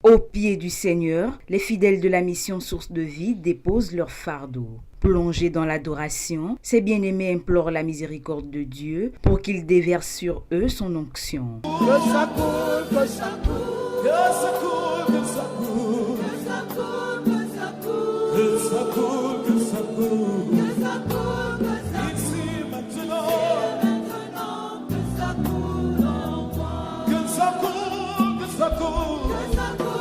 Au pied du Seigneur, les fidèles de la mission Source de Vie déposent leur fardeau. Plongés dans l'adoration, ces bien-aimés implorent la miséricorde de Dieu pour qu'il déverse sur eux son onction. Que ça coule, que ça coule, que ça coule, que ça coule, que ça coule, que ça coule, que ça coule, que ça coule, que ça coule, ici maintenant, que ça coule en moi, que ça coule, que ça coule, que ça coule,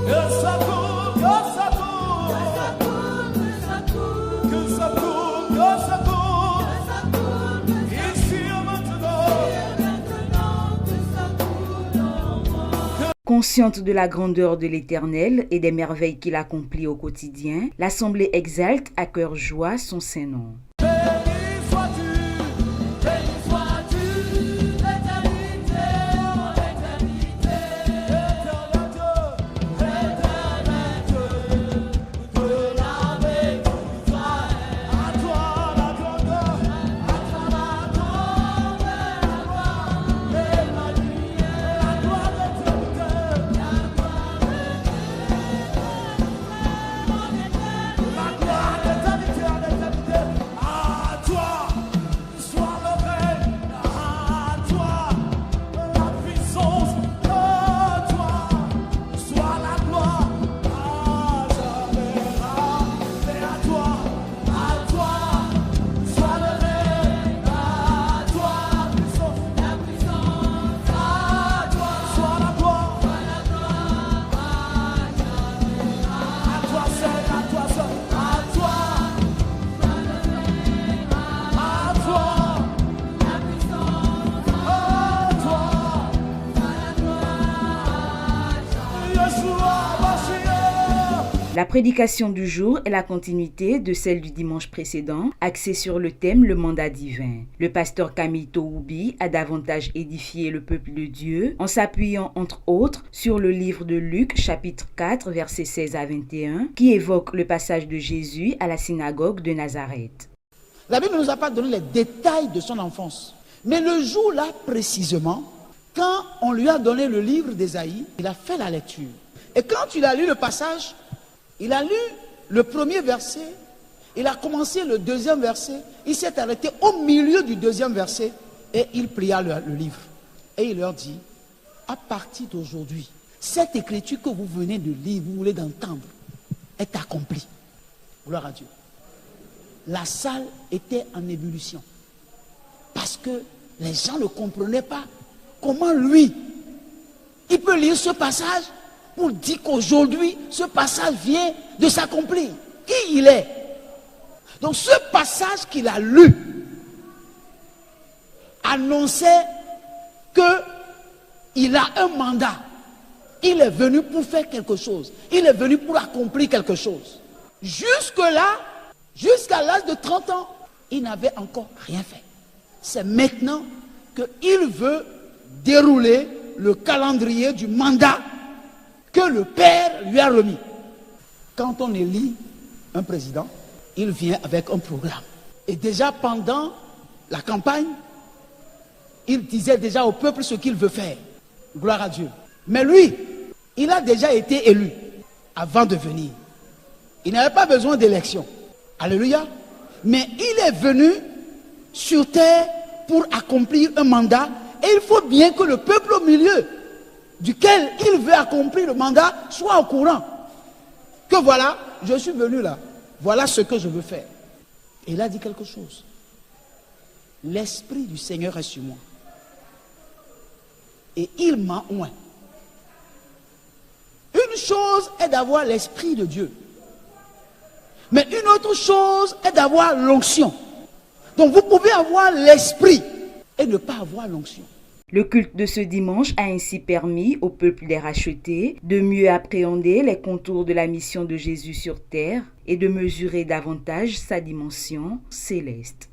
que ça coule, que ça coule, que ça coule, que ça coule, que ça coule, que ça coule, ici maintenant, que ça coule en moi. Consciente de la grandeur de l'Éternel et des merveilles qu'il accomplit au quotidien, l'Assemblée exalte à cœur joie son saint nom. La prédication du jour est la continuité de celle du dimanche précédent, axée sur le thème le mandat divin. Le pasteur Camille Touroubi a davantage édifié le peuple de Dieu en s'appuyant entre autres sur le livre de Luc chapitre 4 versets 16 à 21 qui évoque le passage de Jésus à la synagogue de Nazareth. La Bible ne nous a pas donné les détails de son enfance. Mais le jour-là précisément, quand on lui a donné le livre d'Ésaïe, il a fait la lecture. Et quand il a lu le passage, il a lu le premier verset, il a commencé le deuxième verset, il s'est arrêté au milieu du deuxième verset et il plia le livre. Et il leur dit, à partir d'aujourd'hui, cette écriture que vous venez de lire, vous voulez d'entendre, est accomplie. Gloire à Dieu. La salle était en ébullition. Parce que les gens ne comprenaient pas comment lui, il peut lire ce passage pour dire qu'aujourd'hui, ce passage vient de s'accomplir. Qui il est? Donc ce passage qu'il a lu annonçait qu'il a un mandat. Il est venu pour faire quelque chose. Il est venu pour accomplir quelque chose. Jusque-là, jusqu'à l'âge de 30 ans, il n'avait encore rien fait. C'est maintenant qu'il veut dérouler le calendrier du mandat que le Père lui a remis. Quand on élit un président, il vient avec un programme. Et déjà pendant la campagne, il disait déjà au peuple ce qu'il veut faire. Gloire à Dieu. Mais lui, il a déjà été élu avant de venir. Il n'avait pas besoin d'élection. Alléluia. Mais il est venu sur terre pour accomplir un mandat. Et il faut bien que le peuple au milieu duquel il veut accomplir le mandat soit au courant. Que voilà, je suis venu là. Voilà ce que je veux faire. Et il a dit quelque chose. L'Esprit du Seigneur est sur moi. Et il m'a oint. Une chose est d'avoir l'Esprit de Dieu. Mais une autre chose est d'avoir l'onction. Donc vous pouvez avoir l'Esprit et ne pas avoir l'onction. Le culte de ce dimanche a ainsi permis au peuple des rachetés de mieux appréhender les contours de la mission de Jésus sur terre et de mesurer davantage sa dimension céleste.